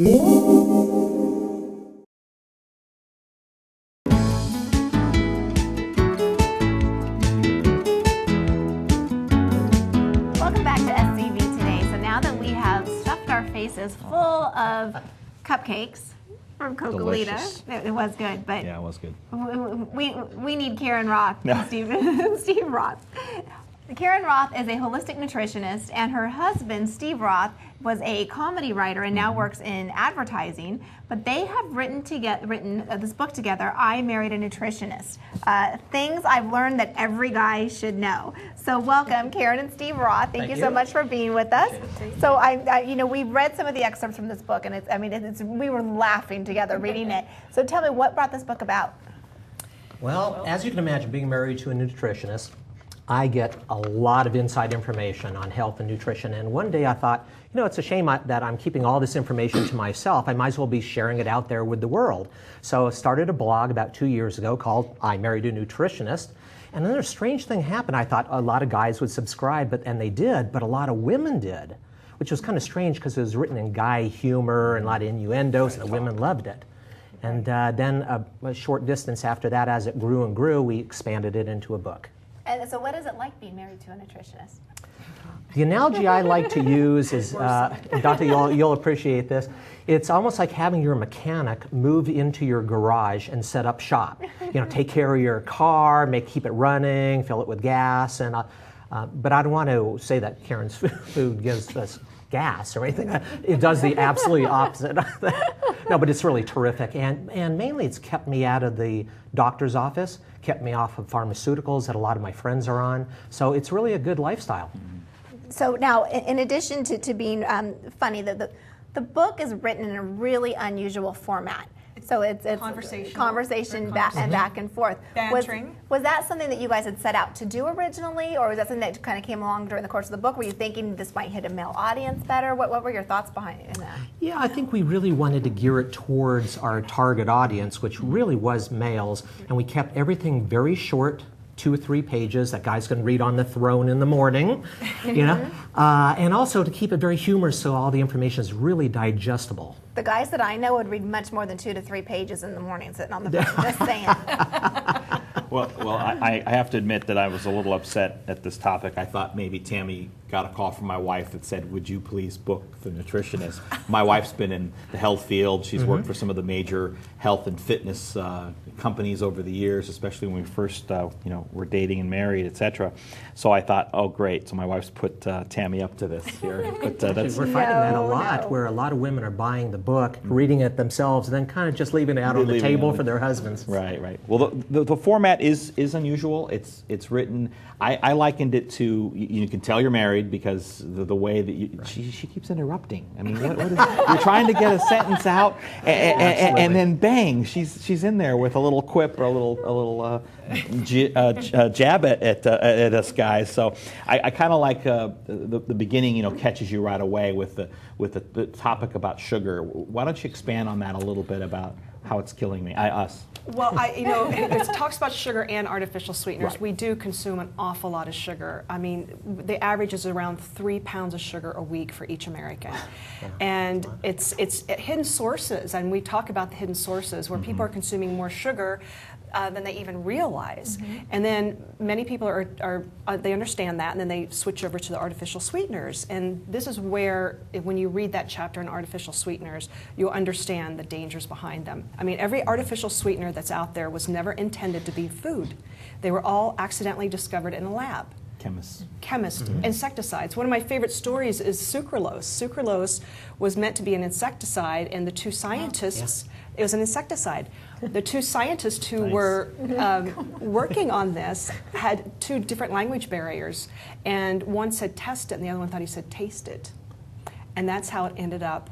Welcome back to SCV today. So now that we have stuffed our faces full of cupcakes from Cocolita, Delicious. it was good, but Yeah, it was good. we need Karen Roth, Steve Roth. Karen Roth is a holistic nutritionist, and her husband, Steve Roth, was a comedy writer and now works in advertising. But they have written this book together, I Married a Nutritionist. Things I've learned that every guy should know. So welcome, Karen and Steve Roth. Thank you so much for being with us. So we read some of the excerpts from this book, and we were laughing together reading it. So tell me, what brought this book about? Well, as you can imagine, being married to a nutritionist, I get a lot of inside information on health and nutrition. And one day I thought, it's a shame that I'm keeping all this information to myself. I might as well be sharing it out there with the world. So I started a blog about 2 years ago called I Married a Nutritionist. And then a strange thing happened. I thought a lot of guys would subscribe, and they did, but a lot of women did, which was kind of strange because it was written in guy humor and a lot of innuendos, and the women loved it. And then a short distance after that, as it grew and grew, we expanded it into a book. And so what is it like being married to a nutritionist? The analogy I like to use is, Dr. You'll appreciate this, it's almost like having your mechanic move into your garage and set up shop. Take care of your car, keep it running, fill it with gas, but I don't want to say that Karen's food gives us gas or anything. It does the absolutely opposite of that. No, but it's really terrific. And mainly it's kept me out of the doctor's office, kept me off of pharmaceuticals that a lot of my friends are on. So it's really a good lifestyle. So now, in addition to being funny, the book is written in a really unusual format. So it's conversation back and forth. Bantering. Was that something that you guys had set out to do originally, or was that something that kind of came along during the course of the book? Were you thinking this might hit a male audience better? What were your thoughts behind that? Yeah, I think we really wanted to gear it towards our target audience, which really was males, and we kept everything very short, 2 or 3 pages that guys can read on the throne in the morning, and also to keep it very humorous so all the information is really digestible. The guys that I know would read much more than 2 to 3 pages in the morning sitting on the phone, just saying. Well, I have to admit that I was a little upset at this topic. I thought maybe Tammy got a call from my wife that said, would you please book the nutritionist? My wife's been in the health field. She's worked for some of the major health and fitness companies over the years, especially when we first were dating and married, etc. So I thought, oh, great. So my wife's put Tammy up to this here. But We're finding that a lot, where a lot of women are buying the book, reading it themselves, and then kind of just leaving it out on the table for their husbands. Right. Well, the format is unusual. It's written. I likened it to, you can tell you're married because the way that she keeps interrupting. I mean, what is, you're trying to get a sentence out, and then bang, she's in there with a little quip or a little jab at us guys. So I kind of like the beginning. Catches you right away with the topic about sugar. Why don't you expand on that a little bit about how it's killing us? Well, it talks about sugar and artificial sweeteners. Right. We do consume an awful lot of sugar. I mean, the average is around 3 pounds of sugar a week for each American. And it's hidden sources, and we talk about the hidden sources where people are consuming more sugar than they even realize. And then many people they understand that, and then they switch over to the artificial sweeteners. And this is where, when you read that chapter on artificial sweeteners, you'll understand the dangers behind them. I mean, every artificial sweetener that's out there was never intended to be food. They were all accidentally discovered in a lab. Chemists. Insecticides. One of my favorite stories is sucralose. Sucralose was meant to be an insecticide, and the 2 scientists, it was an insecticide. The 2 scientists who were working on this had 2 different language barriers, and one said test it, and the other one thought he said taste it. And that's how it ended up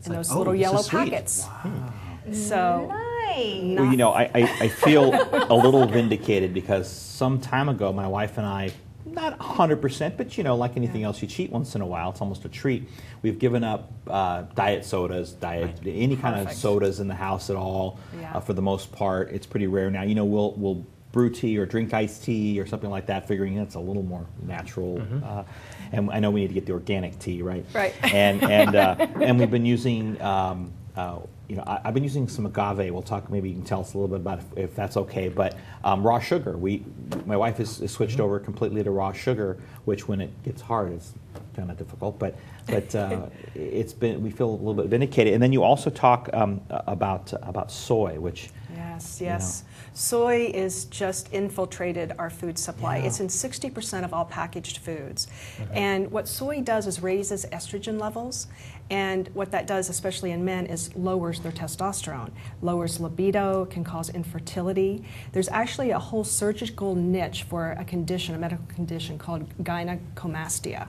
in those little yellow packets. Wow. So, nice. Well, I feel a little vindicated because some time ago, my wife and I, not 100%, but like anything else, you cheat once in a while. It's almost a treat. We've given up diet sodas, any kind of sodas in the house at all. For the most part, it's pretty rare now. We'll brew tea or drink iced tea or something like that, figuring it's a little more natural. And I know we need to get the organic tea, right? Right. And we've been using, I've been using some agave. We'll talk. Maybe you can tell us a little bit about if that's okay. But raw sugar. My wife has switched over completely to raw sugar, which when it gets hard, it's kind of difficult. But we feel a little bit vindicated. And then you also talk about soy, which Yes. Soy is just infiltrated our food supply. Yeah. It's in 60% of all packaged foods. And what soy does is raises estrogen levels. And what that does, especially in men, is lowers their testosterone, lowers libido, can cause infertility. There's actually a whole surgical niche for a medical condition called gynecomastia.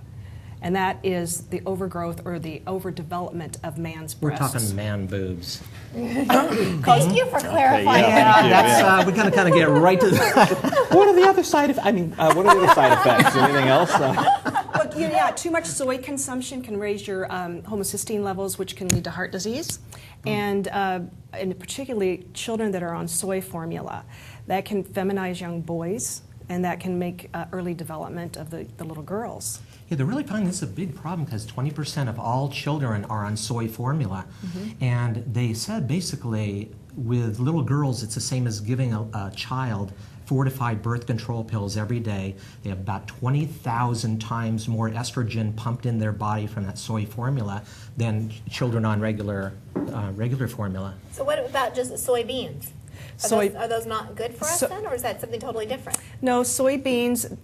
And that is the overgrowth or the overdevelopment of man's breasts. We're talking man boobs. Thank you for clarifying That's, we gotta kind of get right to that. what are the other side effects? Anything else? Well, too much soy consumption can raise your homocysteine levels, which can lead to heart disease, and particularly children that are on soy formula. That can feminize young boys, and that can make early development of the little girls. Yeah, they're really finding this is a big problem because 20% of all children are on soy formula. And they said basically with little girls it's the same as giving a child 4 to 5 birth control pills every day. They have about 20,000 times more estrogen pumped in their body from that soy formula than children on regular formula. So what about just soybeans? Are those not good for us then, or is that something totally different? No, soybeans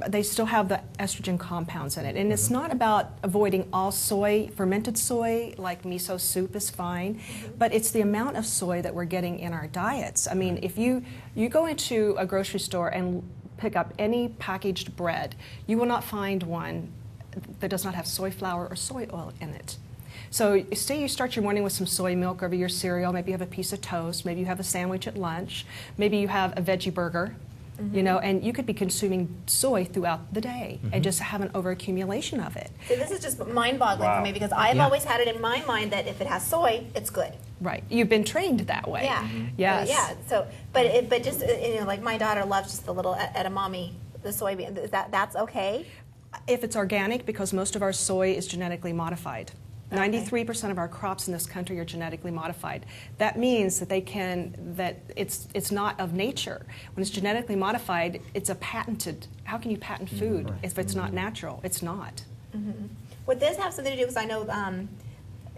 they still have the estrogen compounds in it. And it's not about avoiding all soy. Fermented soy, like miso soup, is fine. But it's the amount of soy that we're getting in our diets. I mean, if you go into a grocery store and pick up any packaged bread, you will not find one that does not have soy flour or soy oil in it. So say you start your morning with some soy milk over your cereal, maybe you have a piece of toast, maybe you have a sandwich at lunch, maybe you have a veggie burger, and you could be consuming soy throughout the day and just have an overaccumulation of it. So this is just mind-boggling for me because I've always had it in my mind that if it has soy, it's good. Right. You've been trained that way. Yeah. Yes. Yeah. So, but just like my daughter loves just the little edamame, the soybean. That's okay? If it's organic, because most of our soy is genetically modified. 93% of our crops in this country are genetically modified. That means that it's not of nature. When it's genetically modified, it's a patented. How can you patent food if it's not natural? It's not. Would this have something to do, because I know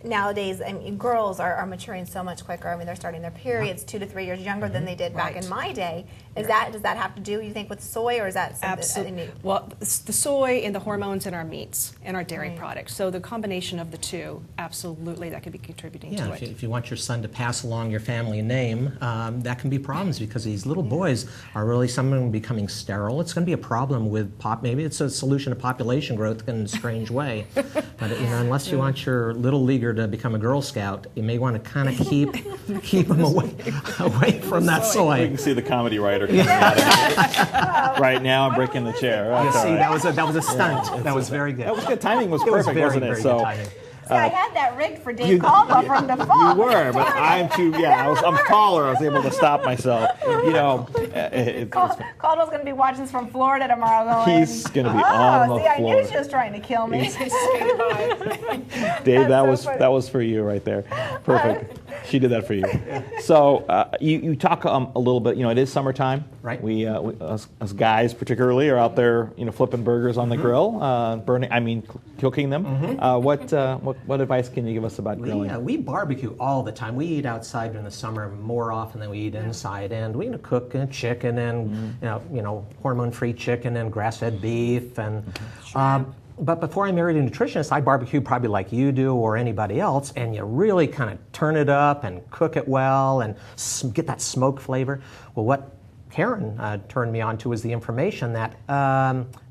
nowadays, I mean, girls are maturing so much quicker. I mean, they're starting their periods 2 to 3 years younger than they did back in my day. Does that have to do, you think, with soy, or is that something? Absolutely. Well, the soy and the hormones in our meats and our dairy products. So the combination of the two, absolutely, that could be contributing to it. If you want your son to pass along your family name, that can be problems because these little boys are really, some of them becoming sterile. It's going to be a problem with maybe it's a solution to population growth in a strange way. But unless you want your little leaguer to become a Girl Scout, you may want to kind of keep them away from that soy. You can see the comedy writer coming out of it. Right now, I'm breaking the chair. You see, that was a stunt. That was very good. That was good. Timing was perfect, wasn't it? Very good timing. See, I had that rigged for Dave Caldwell from the fall. You were, but I'm taller. I was able to stop myself. Caldwell's going to be watching this from Florida tomorrow. He's going to be on the floor. I knew she was trying to kill me. Dave, that was for you right there. Perfect. She did that for you. So you talk a little bit. It is summertime, right? We us guys particularly are out there, flipping burgers on the grill, cooking them. What advice can you give us about grilling? We barbecue all the time. We eat outside in the summer more often than we eat inside, and we cook chicken and hormone-free chicken and grass-fed beef and. But before I married a nutritionist, I barbecued probably like you do or anybody else, and you really kind of turn it up and cook it well and get that smoke flavor. Well, what Karen turned me on to was the information that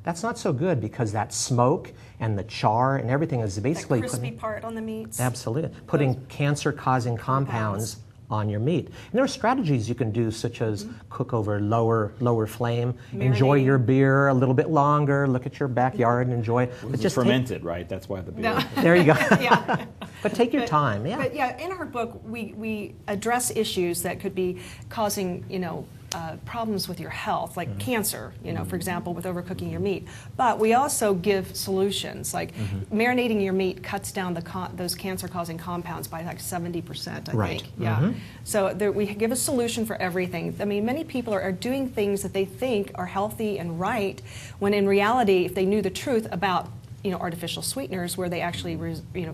that's not so good because that smoke and the char and everything is basically that crispy part on the meats. Absolutely, putting cancer-causing compounds on your meat. And there are strategies you can do, such as cook over lower flame, enjoy your beer a little bit longer, look at your backyard and enjoy it. But just fermented, right? That's why the beer. No. There you go. But take your time. But in our book, we address issues that could be causing, problems with your health, like cancer, for example, with overcooking your meat. But we also give solutions, like marinating your meat cuts down those cancer-causing compounds by like 70%, I Right. think. Yeah. So we give a solution for everything. I mean, many people are doing things that they think are healthy and right, when in reality, if they knew the truth about artificial sweeteners, where they actually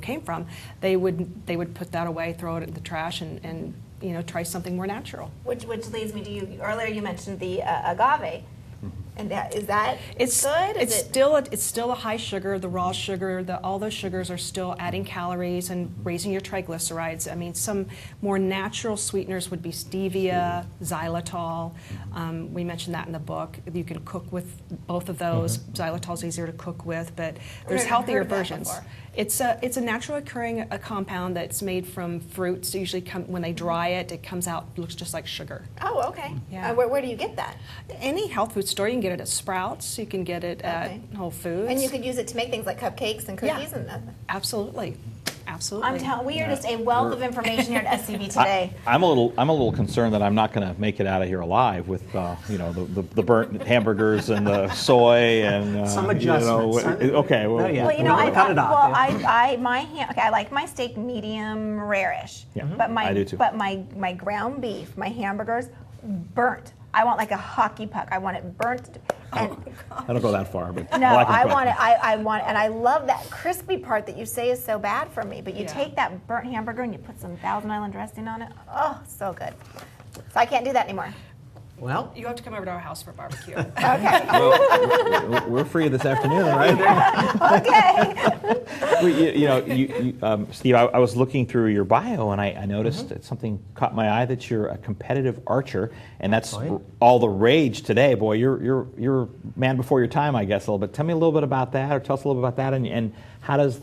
came from, they would put that away, throw it in the trash, and try something more natural. Which leads me to you. Earlier you mentioned the agave. And is that good? It's still a high sugar. The raw sugar, all those sugars are still adding calories and raising your triglycerides. I mean, some more natural sweeteners would be stevia, xylitol. We mentioned that in the book. You can cook with both of those. Xylitol's easier to cook with, but there's healthier versions. It's a naturally occurring compound that's made from fruits. Usually, when they dry it, it comes out, looks just like sugar. Oh, okay. Yeah. Where do you get that? Any health food store. You can get it at Sprouts. You can get it at Whole Foods. And you could use it to make things like cupcakes and cookies and that. Absolutely. Absolutely. I'm telling we are just a wealth of information here at SCB today. I'm a little concerned that I'm not going to make it out of here alive with the burnt hamburgers and the soy and some adjustments. Okay. Well, yeah. I cut it off. I like my steak medium rare-ish. Yeah. But I do too. But my ground beef, my hamburgers, burnt. I want like a hockey puck. I want it burnt. And I don't go that far, but no, I want it. I want, and I love that crispy part that you say is so bad for me. But you take that burnt hamburger and you put some Thousand Island dressing on it. Oh, so good. So I can't do that anymore. Well, You have to come over to our house for barbecue. Okay. Well, we're free this afternoon, right? Okay. Steve, I was looking through your bio and I noticed that something caught my eye, that you're a competitive archer, and that's all the rage today. Boy, you're a man before your time, I guess, a little bit. Tell me a little bit about that, or tell us a little bit about that, and how does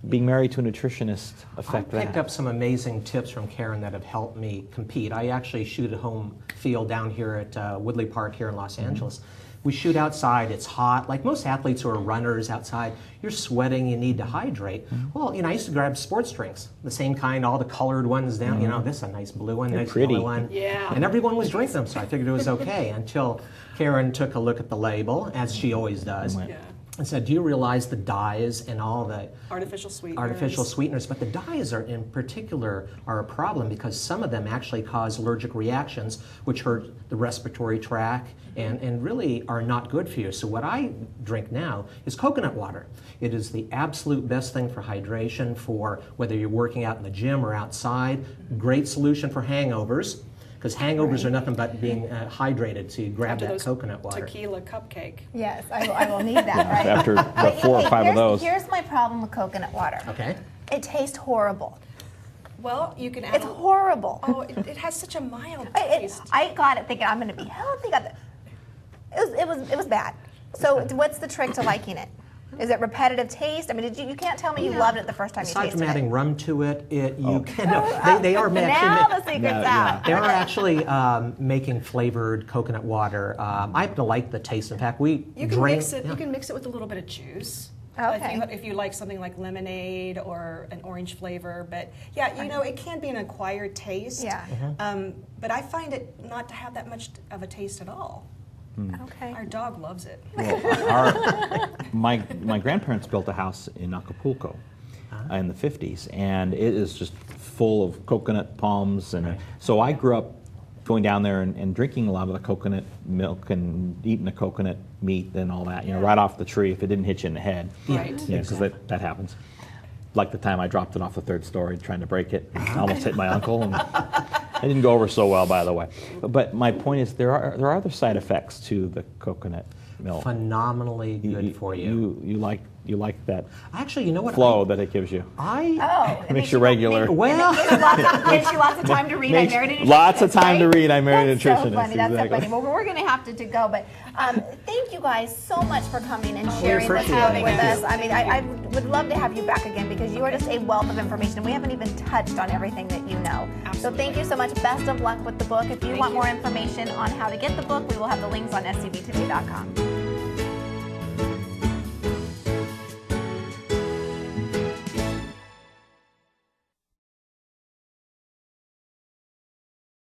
being married to a nutritionist affect that? I picked up some amazing tips from Karen that have helped me compete. I actually shoot at home field down here at Woodley Park here in Los Angeles. We shoot outside, it's hot. Like most athletes who are runners outside, you're sweating, you need to hydrate. Well, I used to grab sports drinks, the same kind, all the colored ones down. This is a nice blue one, nice pretty. yellow one. Yeah. And everyone was drinking them, so I figured it was okay until Karen took a look at the label, as she always does. Yeah. And said, do you realize the dyes and all the Artificial sweeteners. artificial sweeteners, but the dyes are in particular are a problem because some of them actually cause allergic reactions which hurt the respiratory tract and really are not good for you. So what I drink now is coconut water. It is the absolute best thing for hydration, for whether you're working out in the gym or outside. Great solution for hangovers, because hangovers are nothing but being hydrated, so you grab After that those coconut water. Tequila cupcake. Yes, I will need that. Right. After about 4 or 5 of those. Here's my problem with coconut water. Okay. It tastes horrible. Well, you can add. It's horrible. Oh, it has such a mild taste. I got it thinking I'm going to be healthy. It was bad. So what's the trick to liking it? Is it repetitive taste? I mean, you can't tell me you loved it the first time you Aside tasted from it. adding rum to it, you can. They are Now the secret's out. They are actually making flavored coconut water. I happen to like the taste. In fact, we You can drink. mix it. yeah. You can mix it with a little bit of juice. Okay. If you like something like lemonade or an orange flavor, but yeah, it can be an acquired taste. Yeah. But I find it not to have that much of a taste at all. Okay. Our dog loves it. Well, my grandparents built a house in Acapulco in the 50s, and it is just full of coconut palms, and so I grew up going down there and drinking a lot of the coconut milk and eating the coconut meat and all that, right off the tree if it didn't hit you in the head. Right. Yeah, because that happens. Like the time I dropped it off the 3rd story trying to break it, I almost hit my uncle, and it didn't go over so well, by the way. But my point is, there are other side effects to the coconut milk. Phenomenally good for you. You like that Actually, you know what? flow that it gives you. It Makes you regular. Well, gives you lots of time to read. I married a nutritionist. Lots of time to read. I married a That's so nutritionist. funny. That's Exactly. so funny. Well, we're going to have to go, but thank you guys so much for coming and sharing this appreciate out it. with us. I mean, I would love to have you back again because you are just a wealth of information. We haven't even touched on everything that you know. Absolutely. So thank you so much. Best of luck with the book. If you want more information on how to get the book, we will have the links on scbtoday.com.